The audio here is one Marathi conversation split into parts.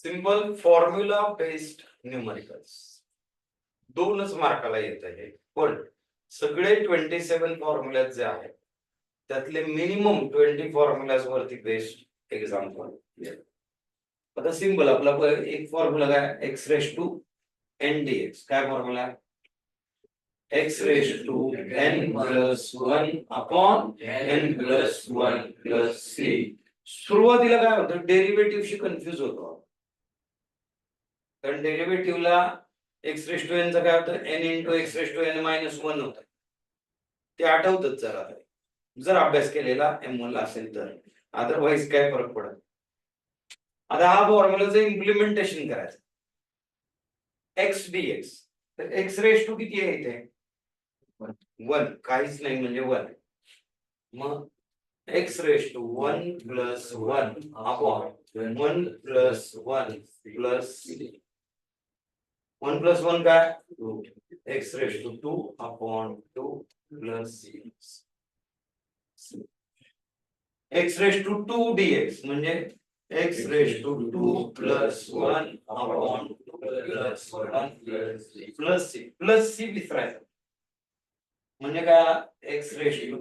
सिंपल फॉर्म्युला बेस्ड न्यूमरिकल्स 2च मार्काला येत आहे, पण सगळे 27 फॉर्म्युलाज जे आहेत त्यातले मिनिमम 20 फॉर्म्युलाज वरती बेस्ड एक्झाम्पल. आता सिंपल आपला एक फॉर्म्युला काय x raise to n d x. काय formula x raise to n plus 1 upon n plus 1 plus C. सुरुवातीला काय होतं डेरिव्हेटिव्हशी कन्फ्युज होतो, कारण डेरिव्हेटिव्हला एक्स रेस टू एन चा काय होतं n into x raise to n minus 1 होतं. ते आठवतच जरा जर अभ्यास केलेला M1 ला असेल तर, अदरवाईज काय फरक पडत. आता हा फॉर्म्युलाचं इम्प्लिमेंटेशन करायचं एक्स डी एक्स. तर एक्स रेस टू किती आहे इथे 1, काहीच नाही म्हणजे 1. मग x raise to 1 plus 1 upon 1 plus 1 plus 1 plus 1 काय 2. X raise to 2 upon 2 plus x raise to 2 dx म्हणजे x raise to 2 plus 1 upon 2 plus 1 plus C. Plus C विसरायचं म्हणजे काय x raise to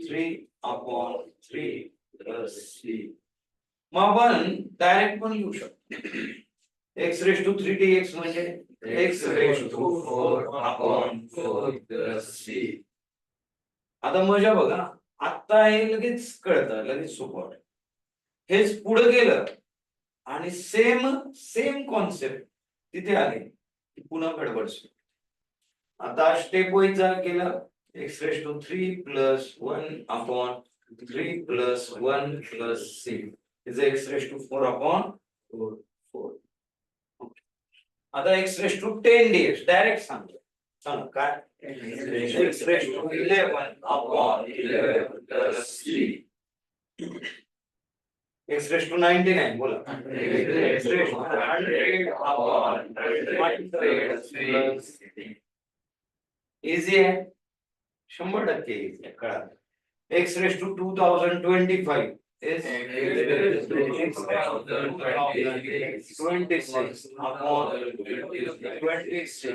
3 upon 3 plus C. मग आपण डायरेक्ट पण लिहू शकतो एक्स रेस टू 3 dx म्हणजे x raise to 4 upon 4 plus C. आता मजा बघा, आता हे लगेच कळतं, लगेच सोपं. हेच पुढे गेलं आणि सेम कॉन्सेप्ट तिथे आले की पुन्हा गडबड. आता स्टेप वाईज केलं x raise to 3 plus 1 upon 3 plus 1 plus C is x raise to 4 upon 4. आता x raise to 10 dx direct सांगतो. सांग काय x raise to 11 upon 11 plus 3. X raise to 99 बोला x raise to 100 upon 100 plus 3. Easy आहे, 100% इझी आहे, कळा. X raise to 2025 is x raised to 26 upon 26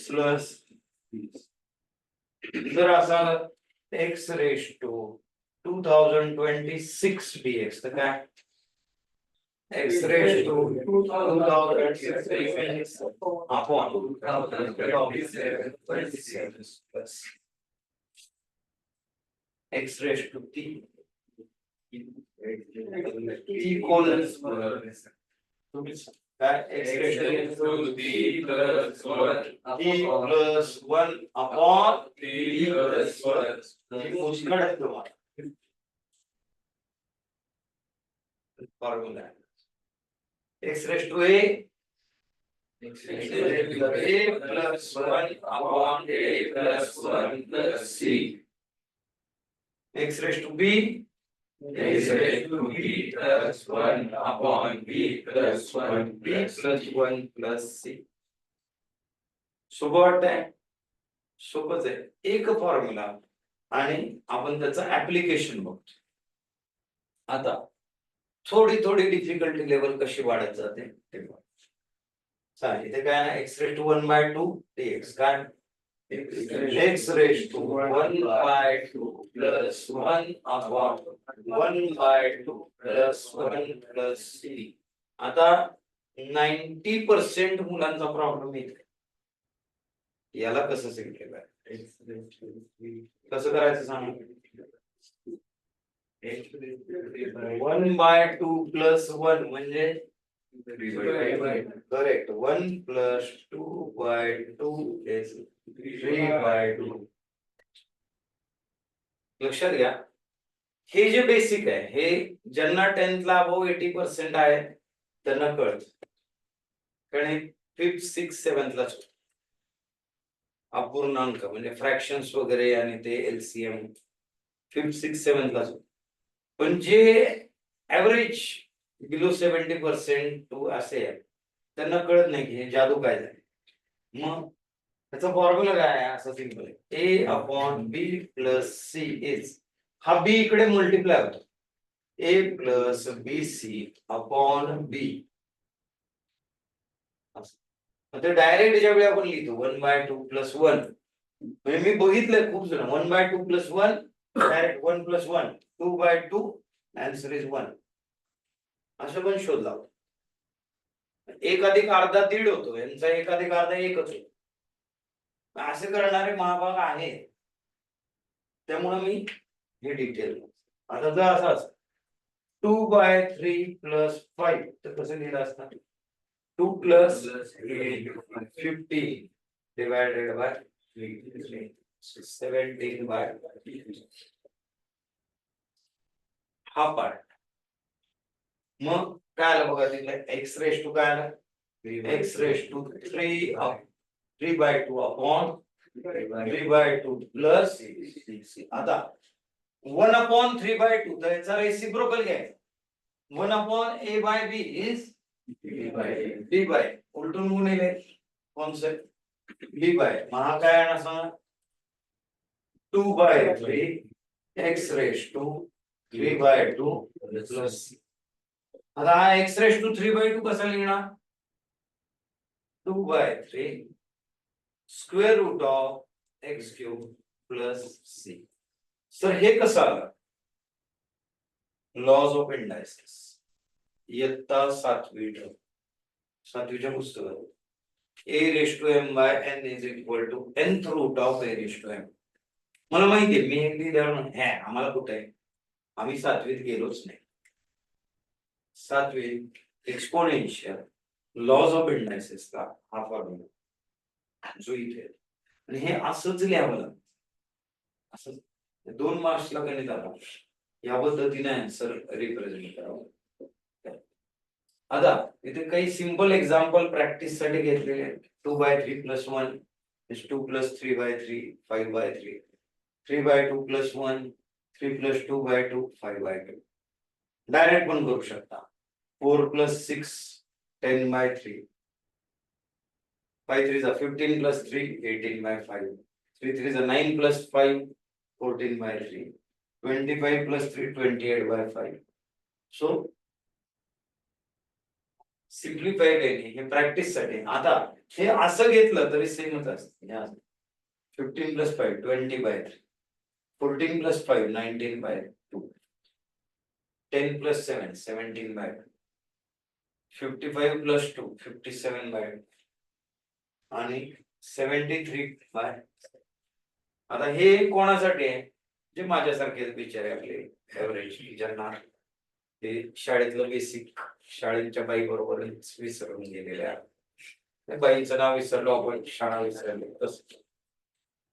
plus जर असा x raised to 2026 dx तर काय x raised to 2026 upon 2027 plus x raised to t equals x raised to t plus 1 upon t plus 1. Formula x raised to a plus 1 upon a plus 1 plus c. X raised to b x raised to b plus 1 upon b plus 1 plus 1 plus c. सोबत आहे, सोबत आहे एक फॉर्म्युला आणि आपण त्याचं ऍप्लिकेशन बघतो. आता थोडी डिफिकल्टी लेवल कशी वाढत जाते ते बघ. चालेल, इथे काय ना एक्स रेस टू 1/2 dx काय x raised to 1/2 plus 1 upon 1/2 plus 1 plus c. आता 90% मुलांचा प्रॉब्लेम येतो. याला कसं सिम्प्लिफाय कसं करायचं सांग. 1/2 plus 1 म्हणजे करेक्ट 1 plus 2/2 is 3/2. लक्षात घ्या, हे जे बेसिक आहे हे ज्यांना 10th ला अबोव 80% आहे त्यांना कळत, कारण 5th 6th 7th ला अपूर्णांक म्हणजे फ्रॅक्शन्स वगैरे आणि ते एलसीएम 5th 6th 7th ला. पण जे ऍव्हरेज बिलो 70% टू असे आहे त्यांना कळत नाही की हे जादू काय झाली. मग त्याचा फॉर्म्युला काय आहे, असं सिंपल आहे, a upon b plus C is, हा b इकडे मल्टिप्लाय होतो a plus bc upon b ते डायरेक्ट ज्यावेळी आपण लिहितो 1/2 + 1 म्हणजे मी बघितलंय खूप जण 1/2 + 1 डायरेक्ट 1 + 1 2/2 आन्सर इज 1 असं पण शोध लावतो. 1 अधिक अर्धा दीड होतो यांचा 1 अधिक अर्धा एकच होतो. असे करणारे महाभाग आहेत त्यामुळे मी हे डिटेल आता जर असाच 2/3 + 5 तर कसं लिहिलं असतं 2 + 50 divided by 17/3 हा पार्ट. मग काय आलं बघा तिथे x⁻² काय आलं x⁻³ 3/2 अपॉन 3/2 प्लस आता 1/3/2 तर याचा रेसिप्रोकल घ्यायचा 1/a/b इज b/, उलटून गुणिले कॉन्सेप्ट b/, मग हा काय आहे ना 2/3 x⁻³ 3/2 प्लस आता हा x⁻³ 3/2 कसा लिहिणार 2/3 square root of x³ plus c. Sir हे कसं आलं लॉज ऑफ इंडायसेस इयत्ता 7वीच्या पुस्तकात a⁻m/n is equal to nth root of a⁻m. मला माहिती आहे मी एक लिहिल्यावर हे आम्हाला कुठे आहे आम्ही 7वीत गेलोच नाही. 7वीत एक्सपोनेन्शियल लॉज ऑफ इंडायसेसचा हा फॉर्म्युला जो इथे आणि हे असंच लिहावं लागतं असं 2 मार्क्सला गणित आला या पद्धतीने आन्सर रिप्रेझेंट करावं. आता इथे काही सिंपल एक्झाम्पल प्रॅक्टिस साठी घेतलेले आहेत 2/3 + 1 is 2 + 3/3 5/3 3/2 + 1 3 + 2/2 5/2 डायरेक्ट पण करू शकता 4 + 6 10/3 5 3 15 + 3 18/5 3 3 9 + 5 14/3 25 + 3 28/5 सो सिम्प्लिफाय केली हे प्रॅक्टिस साठी. आता हे असं घेतलं तरी सेमच असतं 15 + 5 20/3 14 + 5 19/2 10 + 7 17/2 55 + 2 57/2 आणि 73/. आता हे कोणासाठी आहे जे माझ्यासारखे बिचारे आपले एव्हरेज ज्यांना ते शाळेतलं बेसिक शाळेच्या बाई बरोबर विसरून गेलेले आहे बाईचं नाव विसरलो आपण शाळा विसरली तसं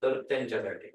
तर त्यांच्यासाठी